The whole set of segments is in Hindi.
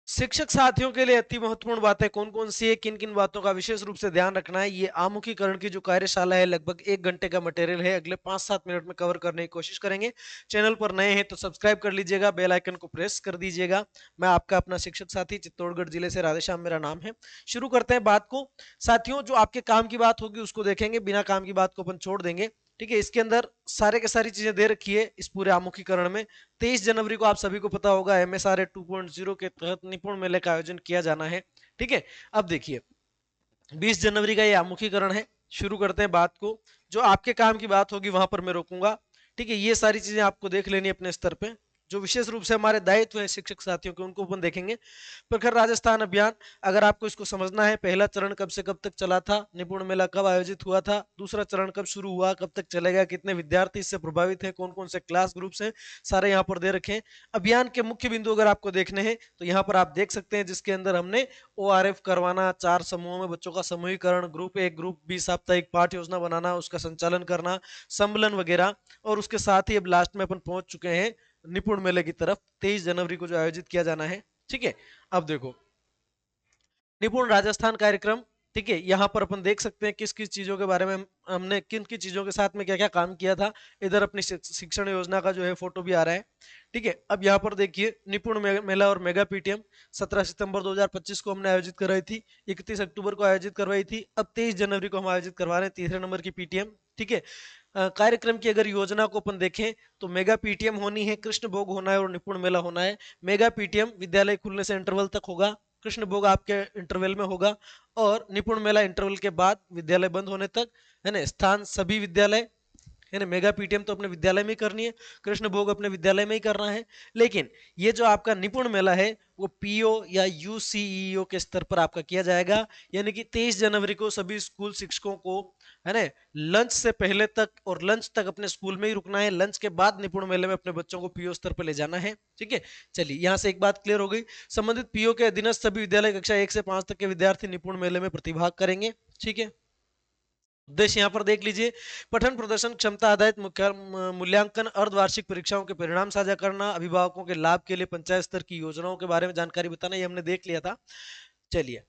शिक्षक साथियों के लिए अति महत्वपूर्ण बातें कौन कौन सी है, किन किन बातों का विशेष रूप से ध्यान रखना है, ये आमुखीकरण की जो कार्यशाला है लगभग 1 घंटे का मटेरियल है, अगले 5-7 मिनट में कवर करने की कोशिश करेंगे। चैनल पर नए हैं तो सब्सक्राइब कर लीजिएगा, बेल आइकन को प्रेस कर दीजिएगा। मैं आपका अपना शिक्षक साथी चित्तौड़गढ़ जिले से राधेश्याम मेरा नाम है। शुरू करते हैं बात को। साथियों, जो आपके काम की बात होगी उसको देखेंगे, बिना काम की बात को अपन छोड़ देंगे। ठीक है, इसके अंदर सारे के सारी चीजें दे रखी है इस पूरे आमुखीकरण में। 23 जनवरी को आप सभी को पता होगा MSRA 2.0 के तहत निपुण मेले का आयोजन किया जाना है। ठीक है, अब देखिए 20 जनवरी का ये आमुखीकरण है। शुरू करते हैं बात को। जो आपके काम की बात होगी वहां पर मैं रोकूंगा। ठीक है, ये सारी चीजें आपको देख लेनी अपने स्तर पे। जो विशेष रूप से हमारे दायित्व है शिक्षक साथियों के, उनको अपन देखेंगे। प्रखर राजस्थान अभियान, अगर आपको इसको समझना है, पहला चरण कब से कब तक चला था, निपुण मेला कब आयोजित हुआ था, दूसरा चरण कब शुरू हुआ, कब तक चलेगा, कितने विद्यार्थी इससे प्रभावित हैं, कौन कौन से क्लास ग्रुप्स हैं, सारे यहाँ पर दे रखे हैं। अभियान के मुख्य बिंदु अगर आपको देखने हैं तो यहाँ पर आप देख सकते हैं, जिसके अंदर हमने ORF करवाना, 4 समूहों में बच्चों का समूहीकरण, ग्रुप 1 ग्रुप बी साप्ताहिक पाठ योजना बनाना, उसका संचालन करना, सम्मेलन वगैरह। और उसके साथ ही अब लास्ट में अपन पहुंच चुके हैं निपुण मेले की तरफ, 23 जनवरी को जो आयोजित किया जाना है। ठीक है, अब देखो निपुण राजस्थान कार्यक्रम। ठीक है, यहाँ पर अपन देख सकते हैं किस किस चीजों के बारे में हमने किन किन चीजों के साथ में क्या क्या काम किया था। इधर अपनी शिक्षण योजना का जो है फोटो भी आ रहा है। ठीक है, अब यहाँ पर देखिए निपुण मेला और मेगा PTM 17 सितंबर 2025 को हमने आयोजित करवाई थी, 31 अक्टूबर को आयोजित करवाई थी, अब 23 जनवरी को हम आयोजित करवा रहे हैं, तीसरे नंबर की PTM। ठीक है, कार्यक्रम की अगर योजना को अपन देखें तो मेगा PTM होनी है, कृष्ण भोग होना है और निपुण मेला होना है। मेगा PTM विद्यालय खुलने से इंटरवल तक होगा, कृष्ण भोग आपके इंटरवल में होगा, और निपुण मेला इंटरवल के बाद विद्यालय बंद होने तक। है ना, स्थान सभी विद्यालय, है ना। मेगा PTM तो अपने विद्यालय में ही करनी है, कृष्ण भोग अपने विद्यालय में ही करना है। लेकिन ये जो आपका निपुण मेला है वो PO या UCEO के स्तर पर आपका किया जाएगा। यानी कि 23 जनवरी को सभी स्कूल शिक्षकों को, है ना, लंच से पहले तक और लंच तक अपने स्कूल में ही रुकना है, लंच के बाद निपुण मेले में अपने बच्चों को PO स्तर पर ले जाना है। ठीक है, चलिए यहाँ से एक बात क्लियर हो गई। संबंधित PO के अधीनस्थ सभी विद्यालय कक्षा 1 से 5 तक के विद्यार्थी निपुण मेले में प्रतिभाग करेंगे। ठीक है, उद्देश्य यहाँ पर देख लीजिए, पठन प्रदर्शन क्षमता आधारित मूल्यांकन, अर्धवार्षिक परीक्षाओं के परिणाम साझा करना, अभिभावकों के लाभ के लिए पंचायत स्तर की योजनाओं के बारे में जानकारी बताना, ये हमने देख लिया था। चलिए,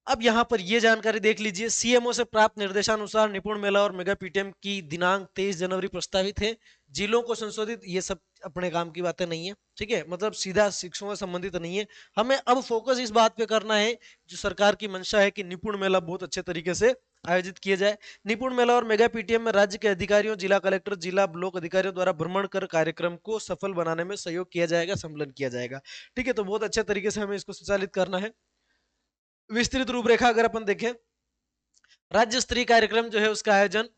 अब यहाँ पर ये जानकारी देख लीजिए, CMO से प्राप्त निर्देशानुसार निपुण मेला और मेगा PTM की दिनांक 23 जनवरी प्रस्तावित है। जिलों को संशोधित, ये सब अपने काम की बातें नहीं है। ठीक है, मतलब सीधा शिक्षकों से संबंधित नहीं है। हमें अब फोकस इस बात पे करना है, जो सरकार की मंशा है कि निपुण मेला बहुत अच्छे तरीके से आयोजित किया जाए। निपुण मेला और मेगा PTM में राज्य के अधिकारियों, जिला कलेक्टर, जिला ब्लॉक अधिकारियों द्वारा भ्रमण कर कार्यक्रम को सफल बनाने में सहयोग किया जाएगा, सम्मेलन किया जाएगा। ठीक है, तो बहुत अच्छे तरीके से हमें इसको संचालित करना है। विस्तृत रूपरेखा अगर अपन देखें, राज्य स्तरीय कार्यक्रम जो है उसका आयोजन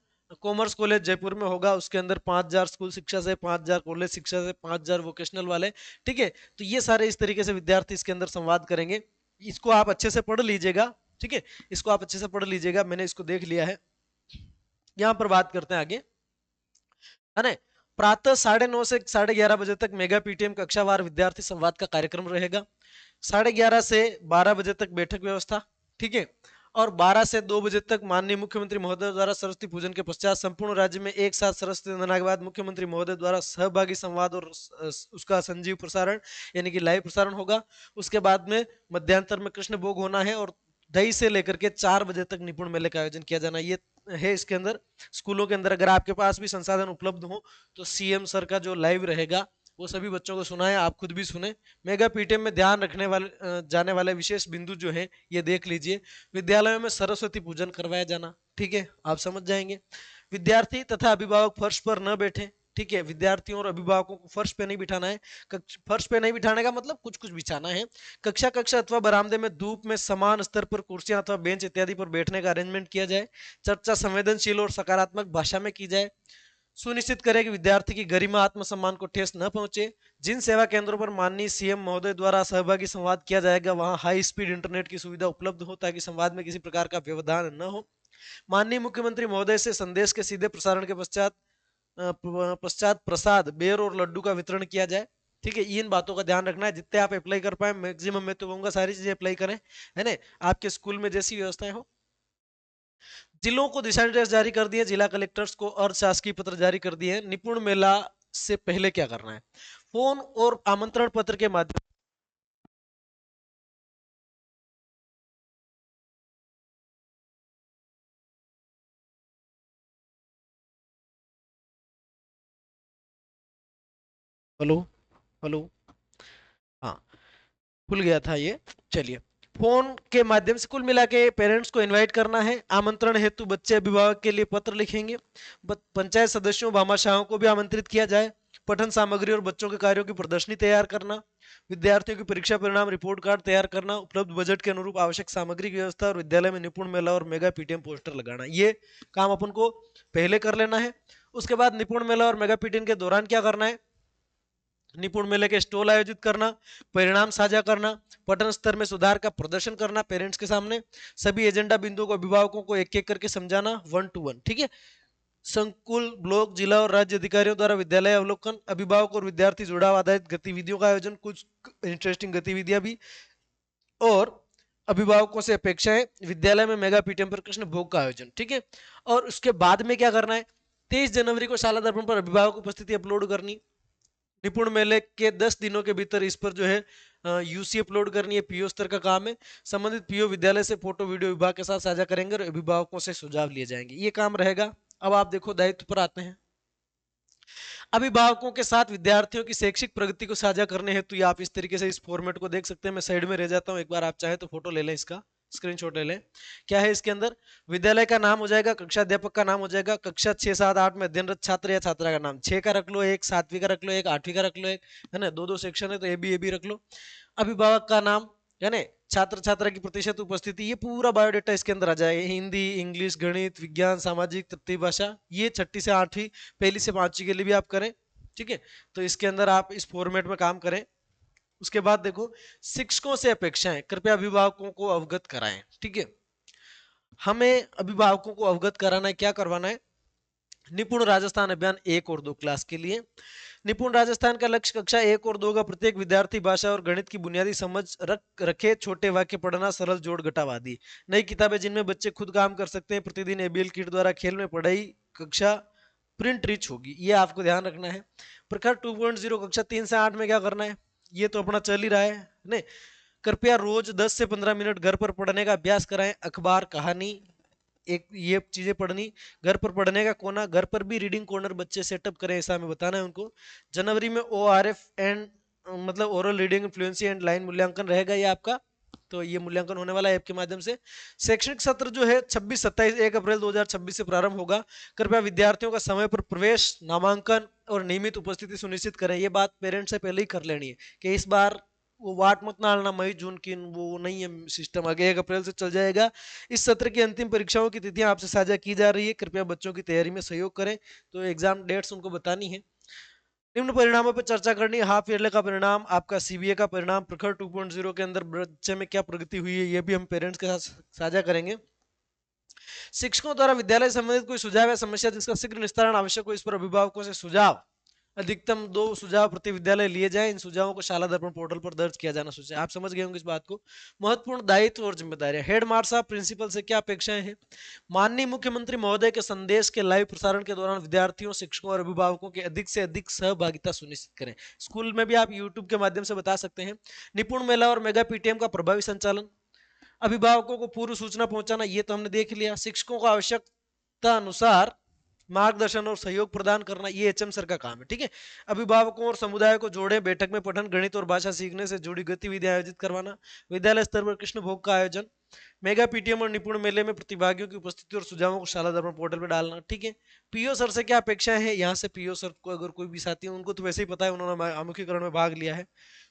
कॉमर्स कॉलेज जयपुर में होगा। उसके अंदर 5,000 स्कूल शिक्षा से, 5,000 कॉलेज शिक्षा से, 5,000 वोकेशनल वाले। ठीक है, तो ये सारे इस तरीके से विद्यार्थी इसके अंदर संवाद करेंगे। इसको आप अच्छे से पढ़ लीजिएगा। ठीक है, इसको आप अच्छे से पढ़ लीजिएगा, मैंने इसको देख लिया है। यहाँ पर बात करते हैं आगे, है ना। प्रातः 9:30 से 11:30 बजे तक मेगा PTM कक्षावार विद्यार्थी संवाद का कार्यक्रम रहेगा। 11:30 से 12 बजे तक बैठक व्यवस्था। ठीक है, और 12 से 2 बजे तक माननीय मुख्यमंत्री महोदय द्वारा सरस्वती पूजन के पश्चात संपूर्ण राज्य में एक साथ सरस्वती वंदना के बाद मुख्यमंत्री महोदय द्वारा सहभागी संवाद और उसका संजीव प्रसारण, यानी कि लाइव प्रसारण होगा। उसके बाद में मध्यांतर में कृष्ण भोग होना है, और 2:30 से लेकर के 4 बजे तक निपुण मेले का आयोजन किया जाना ये है। इसके अंदर स्कूलों के अंदर अगर आपके पास भी संसाधन उपलब्ध हो तो CM सर का जो लाइव रहेगा वो सभी बच्चों को सुनाए, आप खुद भी सुने। मेगा PTM में ध्यान रखने वाले जाने वाले विशेष बिंदु जो है ये देख लीजिए। विद्यालयों में सरस्वती पूजन करवाया जाना। ठीक है, आप समझ जाएंगे। विद्यार्थी तथा अभिभावक फर्श पर न बैठे। ठीक है, विद्यार्थियों और अभिभावकों को फर्श पे नहीं बिठाना है। फर्श पे नहीं बिठाने का मतलब कुछ कुछ बिछाना है। कक्षा कक्षा अथवा बरामदे में धूप में समान स्तर पर कुर्सियां अथवा बेंच इत्यादि पर बैठने का अरेंजमेंट किया जाए। चर्चा संवेदनशील और सकारात्मक भाषा में की जाए। सुनिश्चित करें कि विद्यार्थी की गरिमा आत्मसम्मान को ठेस न पहुंचे। जिन सेवा केंद्रों पर माननीय CM महोदय द्वारा सहभागी संवाद किया जाएगा वहां हाई स्पीड इंटरनेट की सुविधा उपलब्ध हो, ताकि संवाद में किसी प्रकार का व्यवधान न हो। माननीय मुख्यमंत्री महोदय से संदेश के सीधे प्रसारण के पश्चात प्रसाद, बेर और लड्डू का वितरण किया जाए। ठीक है, इन बातों का ध्यान रखना है, जितने आप अप्लाई कर पाए मैक्सिमम, मैं तो कहूंगा सारी चीजें अप्लाई करें, है ना, आपके स्कूल में जैसी व्यवस्थाएं हो। जिलों को दिशा निर्देश जारी कर दिए, जिला कलेक्टर्स को अर्धशासकीय पत्र जारी कर दिए। निपुण मेला से पहले क्या करना है, फोन और आमंत्रण पत्र के माध्यम हेलो, हेलो। हाँ, खुल गया था ये। चलिए, फोन के माध्यम से कुल मिला के पेरेंट्स को इनवाइट करना है। आमंत्रण हेतु बच्चे अभिभावक के लिए पत्र लिखेंगे। पंचायत सदस्यों भामाशाहों को भी आमंत्रित किया जाए। पठन सामग्री और बच्चों के कार्यों की प्रदर्शनी तैयार करना, विद्यार्थियों की परीक्षा परिणाम रिपोर्ट कार्ड तैयार करना, उपलब्ध बजट के अनुरूप आवश्यक सामग्री की व्यवस्था और विद्यालय में निपुण मेला और मेगा पीटीएम पोस्टर लगाना, ये काम अपन को पहले कर लेना है। उसके बाद निपुण मेला और मेगा पीटीएम के दौरान क्या करना है? निपुण मेले के स्टॉल आयोजित करना, परिणाम साझा करना, पठन स्तर में सुधार का प्रदर्शन करना पेरेंट्स के सामने, सभी एजेंडा बिंदुओं को अभिभावकों को एक एक करके समझाना 1 to 1, ठीक है। संकुल, ब्लॉक, जिला और राज्य अधिकारियों द्वारा विद्यालय अवलोकन, अभिभावक और विद्यार्थी जुड़ाव आधारित गतिविधियों का आयोजन, कुछ इंटरेस्टिंग गतिविधियां भी। और अभिभावकों से अपेक्षाएं, विद्यालय में मेगा पीटीएम पर कृष्ण भोग का आयोजन, ठीक है। और उसके बाद में क्या करना है? 23 जनवरी को शाला दर्पण पर अभिभावक उपस्थिति अपलोड करनी। निपुण मेले के 10 दिनों के भीतर इस पर जो है यूसी अपलोड करनी है, पीओ स्तर का काम है। संबंधित पीओ विद्यालय से फोटो वीडियो विभाग के साथ साझा करेंगे और अभिभावकों से सुझाव लिए जाएंगे, ये काम रहेगा। अब आप देखो दायित्व पर आते हैं। अभिभावकों के साथ विद्यार्थियों की शैक्षिक प्रगति को साझा करने हेतु आप इस तरीके से इस फॉर्मेट को देख सकते हैं। मैं साइड में रह जाता हूं, एक बार आप चाहे तो फोटो ले लें, इसका स्क्रीनशॉट ले लें। क्या है इसके अंदर? विद्यालय का नाम हो जाएगा, कक्षा अध्यापक का नाम हो जाएगा, कक्षा 6, 7, 8 में अध्ययनरत छात्र या छात्रा का नाम, 6 का रख लो एक, 7वीं का रख लो एक, 8वीं का रख लो एक, है ना, दो दो सेक्शन है तो ए बी रख लो। अभिभावक का नाम, है ना, छात्र छात्रा की प्रतिशत उपस्थिति, ये पूरा बायोडेटा इसके अंदर आ जाएगा। हिंदी, इंग्लिश, गणित, विज्ञान, सामाजिक, तृतीय भाषा, ये 6ठी से 8वीं, पहली से 5वीं के लिए भी आप करें, ठीक है। तो इसके अंदर आप इस फॉर्मेट में काम करें। उसके बाद देखो, शिक्षकों से अपेक्षाएं, कृपया अभिभावकों को अवगत कराएं, ठीक है। हमें अभिभावकों को अवगत कराना है, क्या करवाना है? निपुण राजस्थान अभियान 1 और 2 क्लास के लिए। निपुण राजस्थान का लक्ष्य कक्षा 1 और 2 का प्रत्येक विद्यार्थी भाषा और गणित की बुनियादी समझ रखे, छोटे वाक्य पढ़ना, सरल जोड़ घटाव आदि। नई किताबें जिनमें बच्चे खुद काम कर सकते हैं, प्रतिदिन एबीएल किट द्वारा खेल में पढ़ाई कक्षा प्रिंट रिच होगी, ये आपको ध्यान रखना है। प्रखर 2.0 कक्षा 3 से 8 में क्या करना है? ये तो अपना चल ही रहा है नहीं। कृपया रोज 10 से 15 मिनट घर पर पढ़ने का अभ्यास कराएं। अखबार, कहानी, एक ये चीजें पढ़नी। घर पर पढ़ने का कोना, घर पर भी रीडिंग कॉर्नर बच्चे सेटअप करें, ऐसा हमें बताना है उनको। जनवरी में ओआरएफ एंड मतलब oral reading fluency and line मूल्यांकन रहेगा ये आपका, तो ये मूल्यांकन होने वाला है ऐप के माध्यम से। शैक्षणिक सत्र जो है 26-27 1 अप्रैल 2026 से प्रारंभ होगा। कृपया विद्यार्थियों का समय पर प्रवेश, नामांकन और नियमित उपस्थिति सुनिश्चित करें। ये बात पेरेंट्स से पहले ही कर लेनी है कि इस बार वो वाट मत डालना मई जून की, वो नहीं है सिस्टम, आगे 1 अप्रैल से चल जाएगा। इस सत्र की अंतिम परीक्षाओं की तिथियां आपसे साझा की जा रही है, कृपया बच्चों की तैयारी में सहयोग करें। तो एग्जाम डेट्स उनको बतानी है। निम्न परिणामों पर चर्चा करनी है। हाफ ईयरली का परिणाम, आपका सीबीए का परिणाम, प्रखर 2.0 के अंदर बच्चे में क्या प्रगति हुई है, ये भी हम पेरेंट्स के साथ साझा करेंगे। शिक्षकों द्वारा विद्यालय से संबंधित कोई सुझाव या समस्या जिसका शीघ्र निस्तारण आवश्यक हो, इस पर अभिभावकों से सुझाव, अधिकतम 2 सुझाव प्रति विद्यालय लिए जाए। इन सुझावों को शाला दर्पण पोर्टल पर दर्ज किया जाना सोचे। आप समझ गए होंगे इस बात को। महत्वपूर्ण दायित्व और जिम्मेदारियां, हेड मास्टर साहब प्रिंसिपल से क्या अपेक्षाएं हैं? माननीय मुख्यमंत्री महोदय के संदेश के लाइव प्रसारण के दौरान विद्यार्थियों, शिक्षकों और अभिभावकों की अधिक से अधिक सहभागिता सुनिश्चित करें। स्कूल में भी आप यूट्यूब के माध्यम से बता सकते हैं। निपुण मेला और मेगा पीटीएम का प्रभावी संचालन, अभिभावकों को पूर्व सूचना पहुंचाना, ये तो हमने देख लिया। शिक्षकों को आवश्यकता अनुसार मार्गदर्शन और सहयोग प्रदान करना, ये एचएम सर का काम है, ठीक है। अभिभावकों और समुदाय को जोड़े, बैठक में पठन, गणित और भाषा सीखने से जुड़ी गतिविधियां आयोजित करवाना। विद्यालय स्तर पर कृष्ण भोग का आयोजन। मेगा पीटीएम और निपुण मेले में प्रतिभागियों की उपस्थिति और सुझावों को शाला दर्पण पोर्टल पर डालना, ठीक है। पीओ सर से क्या अपेक्षा है? यहाँ से पीओ सर को अगर कोई भी साथी है, उनको तो वैसे ही पता है, उन्होंने आमुखीकरण में भाग लिया है।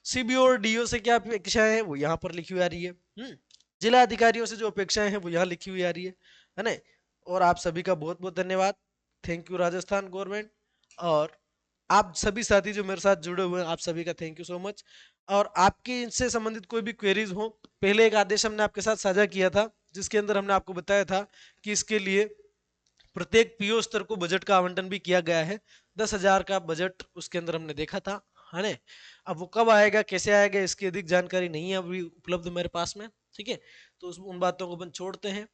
सीबीओ और डीओ से क्या अपेक्षा है, वो यहाँ पर लिखी हुई आ रही है। जिला अधिकारियों से जो अपेक्षाएं हैं वो यहाँ लिखी हुई आ रही है ना। और आप सभी का बहुत बहुत धन्यवाद। Thank you Rajasthan government. और आप सभी साथी जो मेरे साथ जुड़े हुए हैं, आप सभी का थैंक यू सो मच। और आपकी इनसे संबंधित कोई भी क्वेरीज हो, पहले एक आदेश हमने आपके साथ साझा किया था जिसके अंदर हमने आपको बताया था कि इसके लिए प्रत्येक पीओ स्तर को बजट का आवंटन भी किया गया है। 10,000 का बजट उसके अंदर हमने देखा था, है ना। अब वो कब आएगा, कैसे आएगा, इसकी अधिक जानकारी नहीं है अभी उपलब्ध मेरे पास में, ठीक है। तो उन बातों को अपन छोड़ते हैं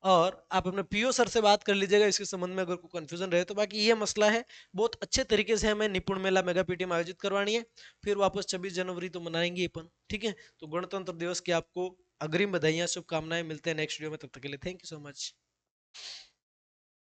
और आप अपने पीओ सर से बात कर लीजिएगा इसके संबंध में अगर कोई कंफ्यूजन रहे तो। बाकी ये मसला है, बहुत अच्छे तरीके से हमें निपुण मेला मेगा पीटीएम आयोजित करवानी है, फिर वापस 26 जनवरी तो मनाएंगे अपन, ठीक है। तो गणतंत्र दिवस की आपको अग्रिम बधाइयां, शुभकामनाएं। मिलते हैं नेक्स्ट वीडियो में, तब तक के लिए थैंक यू सो मच।